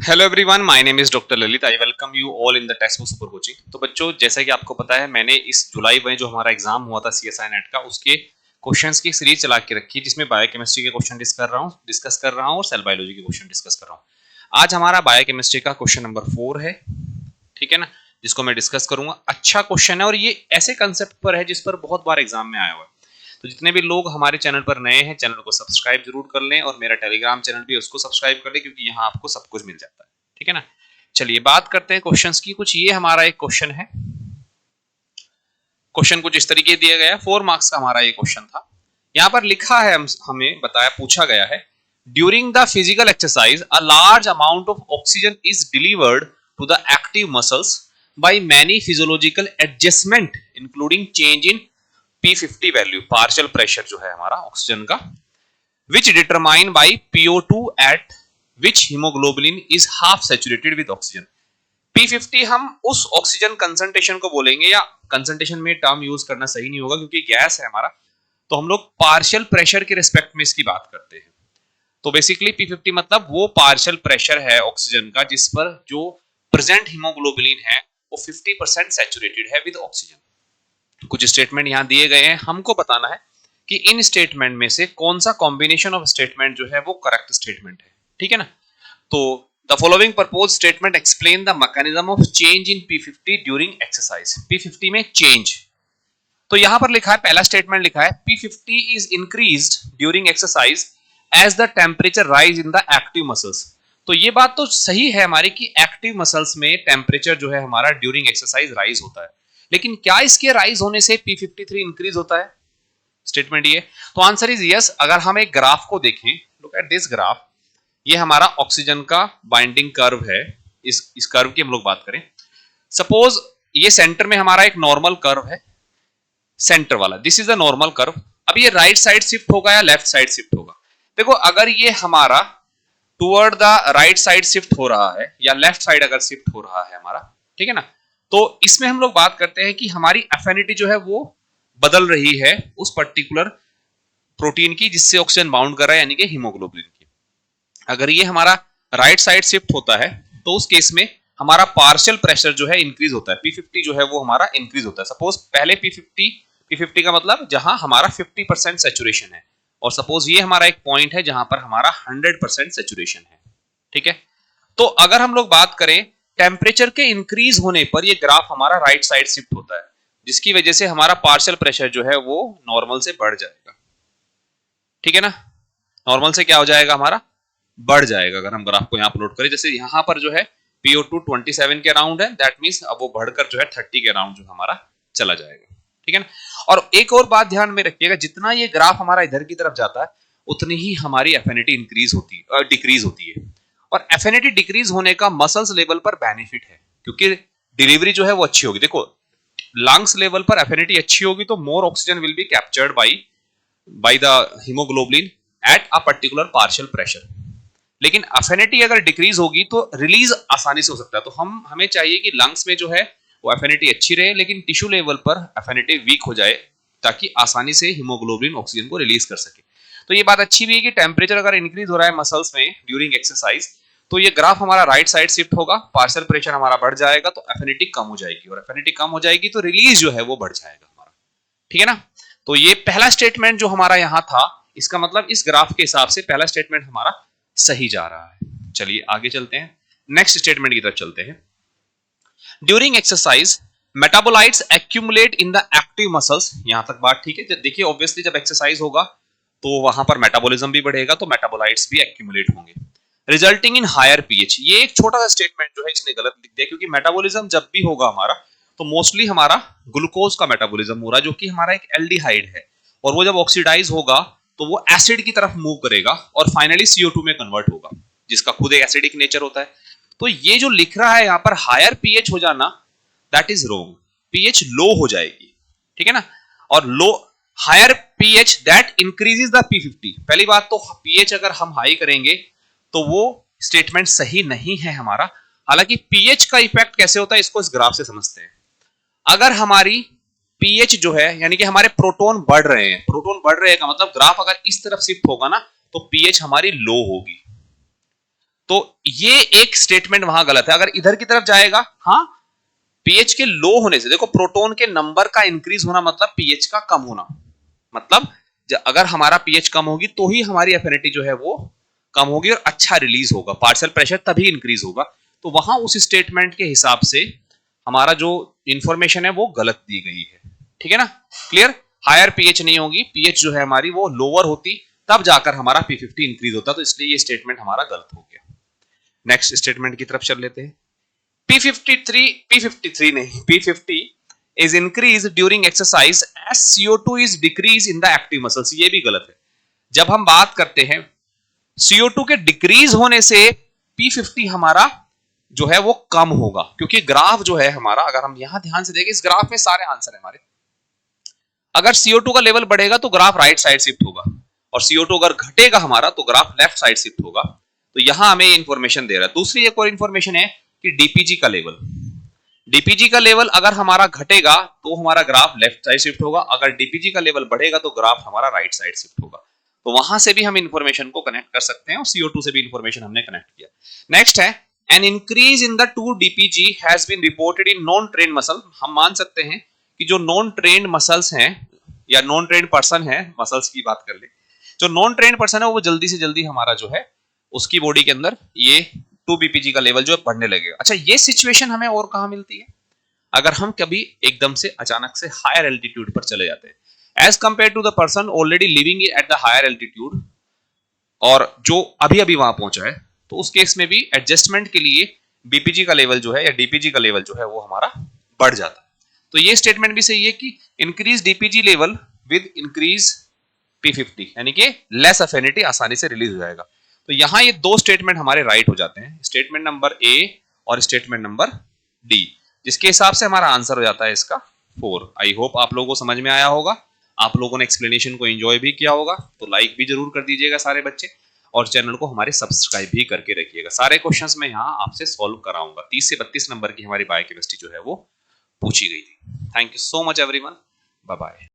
Hello everyone, my name is doctor Lalit. I welcome you all in the text book super coaching. तो बच्चों, जैसा कि आपको पता है, मैंने इस जुलाई में जो हमारा एग्जाम हुआ था सीएसआई नेट का, उसके क्वेश्चंस की सीरीज चला के रखी है, जिसमें बायोकेमिस्ट्री के क्वेश्चन डिस्कस कर रहा हूँ और सेल बायोलॉजी के क्वेश्चन डिस्कस कर रहा हूँ। आज हमारा बायोकेमिस्ट्री का क्वेश्चन नंबर 4 है, ठीक है ना, जिसको मैं डिस्कस करूंगा। अच्छा क्वेश्चन है और ये ऐसे कंसेप्ट पर है जिस पर बहुत बार एग्जाम में आया हुआ है। तो जितने भी लोग हमारे चैनल पर नए हैं, चैनल को सब्सक्राइब जरूर कर लें और मेरा टेलीग्राम चैनल भी उसको सब्सक्राइब कर लें, क्योंकि यहाँ आपको सब कुछ मिल जाता है, ठीक है ना। चलिए बात करते हैं क्वेश्चंस की। कुछ ये हमारा एक क्वेश्चन है, क्वेश्चन कुछ इस तरीके दिया गया है, 4 मार्क्स का हमारा ये क्वेश्चन था। यहां पर लिखा है, हमें बताया, पूछा गया है, during the physical exercise a large amount of oxygen is delivered to the active muscles by many physiological adjustment including change in P50 value, partial pressure जो है हमारा ऑक्सीजन का, which determined by PO2 at which hemoglobin is half saturated with oxygen। P50 हम उस oxygen concentration को बोलेंगे, या concentration में टर्म यूज करना सही नहीं होगा क्योंकि गैस है हमारा, तो हम लोग पार्शियल प्रेशर के रिस्पेक्ट में इसकी बात करते हैं। तो बेसिकली P50 मतलब वो पार्शियल प्रेशर है ऑक्सीजन का जिस पर जो प्रेजेंट हीमोग्लोबिन है वो 50% सैचुरेटेड है विद ऑक्सीजन। कुछ स्टेटमेंट यहां दिए गए हैं, हमको बताना है कि इन स्टेटमेंट में से कौन सा कॉम्बिनेशन ऑफ स्टेटमेंट जो है वो करेक्ट स्टेटमेंट है, ठीक है ना। तो the following propose statement explain the mechanism of change in P50 during exercise. P50 में चेंज, तो यहां पर लिखा है, पहला स्टेटमेंट लिखा है P50 is increased during exercise as the temperature rise in the active muscles. तो ये बात तो सही है हमारी कि एक्टिव मसल्स में टेम्परेचर जो है हमारा ड्यूरिंग एक्सरसाइज राइज होता है, लेकिन क्या इसके राइज होने से P53 इंक्रीज होता है? स्टेटमेंट ये, तो आंसर इज यस। अगर हम एक ग्राफ को देखें, लुक एट दिस ग्राफ, ये हमारा ऑक्सीजन का बाइंडिंग कर्व है। इस कर्व की हम लोग बात करें, सपोज ये सेंटर में हमारा एक नॉर्मल कर्व है, सेंटर वाला, this is the normal curve. अब ये राइट साइड शिफ्ट होगा या लेफ्ट साइड शिफ्ट होगा? देखो, अगर ये हमारा toward the right side shift हो रहा है या लेफ्ट साइड अगर शिफ्ट हो रहा है हमारा, ठीक है ना, तो इसमें हम लोग बात करते हैं कि हमारी एफिनिटी जो है वो बदल रही है उस पर्टिकुलर प्रोटीन की जिससे ऑक्सीजन बाउंड कर रहा है, यानी कि हीमोग्लोबिन की। अगर ये हमारा राइट साइड शिफ्ट होता है तो उस केस में हमारा पार्शियल प्रेशर जो है इंक्रीज होता है, P50 जो है वो हमारा इंक्रीज होता है। सपोज पहले P50 का मतलब जहां हमारा 50% सैचुरेशन है, और सपोज ये हमारा एक पॉइंट है जहां पर हमारा 100% सैचुरेशन है, ठीक है। तो अगर हम लोग बात करें टेम्परेचर के इंक्रीज होने पर ये ग्राफ हमारा राइट साइड शिफ्ट होता है, जिसकी वजह से हमारा पार्शियल प्रेशर जो है वो नॉर्मल से बढ़ जाएगा, ठीक है ना। नॉर्मल से क्या हो जाएगा हमारा, बढ़ जाएगा। अगर हम ग्राफ को यहाँ प्लॉट करें, जैसे यहाँ पर जो है PO2 27 के अराउंड है, दैट मींस अब वो बढ़कर जो है 30 के अराउंड जो हमारा चला जाएगा, ठीक है ना। और एक और बात ध्यान में रखिएगा, जितना ये ग्राफ हमारा इधर की तरफ जाता है उतनी ही हमारी एफिनिटी इंक्रीज होती है, डिक्रीज होती है। और एफिनिटी डिक्रीज होने का मसल्स लेवल पर बेनिफिट है, क्योंकि डिलीवरी जो है वो अच्छी होगी। देखो, लंग्स लेवल पर एफिनिटी अच्छी होगी तो मोर oxygen will be captured by the haemoglobin at a particular partial pressure. लेकिन एफिनिटी अगर डिक्रीज होगी तो रिलीज आसानी से हो सकता है। तो हमें चाहिए कि लंग्स में जो है वो एफिनिटी अच्छी रहे, लेकिन टिश्यू लेवल पर एफिनिटी वीक हो जाए, ताकि आसानी से हीमोग्लोबिन ऑक्सीजन को रिलीज कर सके। तो ये बात अच्छी भी है कि टेम्परेचर अगर इंक्रीज हो रहा है मसल्स में ड्यूरिंग एक्सरसाइज, तो ये ग्राफ हमारा राइट साइड शिफ्ट होगा, पार्शियल प्रेशर हमारा बढ़ जाएगा, तो एफिनिटी कम हो जाएगी, और एफिनिटी कम हो जाएगी तो रिलीज जो है वो बढ़ जाएगा हमारा, ठीक है ना। तो ये पहला स्टेटमेंट जो हमारा यहां था, इसका मतलब इस ग्राफ के हिसाब से पहला स्टेटमेंट हमारा सही जा रहा है। चलिए आगे चलते हैं, नेक्स्ट स्टेटमेंट की तरफ चलते हैं। During exercise metabolites accumulate in the active muscles. यहां तक बात ठीक है। देखिए, ऑब्वियसली जब एक्सरसाइज होगा तो वहां पर मेटाबॉलिज्म भी बढ़ेगा, तो मेटाबोलाइट्स भी एक्यूमुलेट होंगे, रिजल्टिंग इन हायर पीएच। ये एक छोटा सा स्टेटमेंट जो है इसने गलत लिख दिया, क्योंकि मेटाबॉलिज्म जब भी होगा हमारा तो मोस्टली हमारा ग्लूकोज का मेटाबॉलिज्म हो रहा है, जो कि हमारा एक एल्डिहाइड है, और वो जब ऑक्सीडाइज होगा तो वो एसिड की तरफ मूव करेगा और फाइनली CO2 में कन्वर्ट होगा, जिसका खुद एक एसिडिक नेचर होता है। तो ये जो लिख रहा है यहाँ पर हायर पीएच हो जाना, that is wrong. PH low हो जाएगी, ठीक है ना। और low higher pH that increases the P50। पहली बात तो पीएच अगर हम हाई करेंगे तो वो स्टेटमेंट सही नहीं है हमारा। हालांकि पीएच का इफेक्ट कैसे होता है इसको इस ग्राफ से समझते हैं। अगर हमारी पीएच जो है, यानी कि हमारे प्रोटॉन बढ़ रहे हैं, प्रोटॉन बढ़ रहे हैं का मतलब ग्राफ अगर इस तरफ शिफ्ट होगा ना तो पीएच हमारी लो होगी। तो ये एक स्टेटमेंट वहां गलत है। अगर इधर की तरफ जाएगा, हाँ, पीएच के लो होने से, देखो प्रोटॉन के नंबर का इंक्रीज होना मतलब पीएच का कम होना, मतलब अगर हमारा पीएच कम होगी तो ही हमारी एफिनिटी जो है वो कम होगी और अच्छा रिलीज होगा, पार्शियल प्रेशर तभी इंक्रीज होगा। तो वहां उस स्टेटमेंट के हिसाब से हमारा जो इंफॉर्मेशन है वो गलत दी गई है, ठीक है ना, क्लियर। हायर पीएच नहीं होगी, पीएच जो है हमारी वो लोअर होती, तब जाकर हमारा P50 इंक्रीज होता, तो इसलिए ये स्टेटमेंट हमारा गलत हो गया। नेक्स्ट स्टेटमेंट की तरफ चल लेते हैं। P53 नहीं, P50 is increased during exercise as CO2 is decreased in the active muscles, ये भी गलत है। जब हम बात करते हैं CO2 के डिक्रीज होने से P50 हमारा जो है वो कम होगा, क्योंकि ग्राफ जो है हमारा, अगर हम यहां ध्यान से देखें, इस ग्राफ में सारे आंसर है हमारे। अगर CO2 का लेवल बढ़ेगा तो ग्राफ राइट साइड शिफ्ट होगा, और CO2 अगर घटेगा हमारा तो ग्राफ लेफ्ट साइड शिफ्ट होगा। तो यहां हमें इंफॉर्मेशन दे रहा है। दूसरी एक और इंफॉर्मेशन है कि डीपीजी का लेवल, डीपीजी का लेवल अगर हमारा घटेगा तो हमारा ग्राफ लेफ्ट साइड शिफ्ट होगा, अगर डीपीजी का लेवल बढ़ेगा तो ग्राफ हमारा राइट साइड शिफ्ट होगा। तो वहां से भी हम इंफॉर्मेशन को कनेक्ट कर सकते हैं, और CO2 से भी इंफॉर्मेशन हमने कनेक्ट किया। नेक्स्ट है an increase in the 2 DPG has been reported in non trained muscle. हम मान सकते हैं कि जो नॉन ट्रेन्ड मसल्स हैं या नॉन ट्रेन्ड पर्सन है, मसल्स की बात कर ले, जो नॉन ट्रेन्ड पर्सन है वो जल्दी से जल्दी हमारा जो है उसकी बॉडी के अंदर ये 2 BPG का लेवल जो है बढ़ने लगेगा। अच्छा, ये सिचुएशन हमें और कहां मिलती है? अगर हम कभी एकदम से अचानक से हायर एल्टीट्यूड पर चले जाते हैं as compare to the person already living at the higher altitude, और जो अभी अभी वहां पहुंचा है, तो उस केस में भी एडजस्टमेंट के लिए बीपीजी का लेवल जो है या डीपीजी का लेवल जो है वो हमारा बढ़ जाता है। तो ये स्टेटमेंट भी सही है कि increase DPG level with increase P50, यानी कि लेस अफिनिटी आसानी से रिलीज हो जाएगा। तो यहां ये दो स्टेटमेंट हमारे राइट हो जाते हैं, स्टेटमेंट नंबर ए और स्टेटमेंट नंबर डी, जिसके हिसाब से हमारा आंसर हो जाता है इसका 4। आई होप आप लोगों को समझ में आया होगा, आप लोगों ने एक्सप्लेनेशन को एंजॉय भी किया होगा। तो लाइक भी जरूर कर दीजिएगा सारे बच्चे, और चैनल को हमारे सब्सक्राइब भी करके रखिएगा। सारे क्वेश्चंस मैं यहाँ आपसे सॉल्व कराऊंगा। 30 से 32 नंबर की हमारी बायोकेमिस्ट्री जो है वो पूछी गई थी। Thank you so much everyone, bye bye.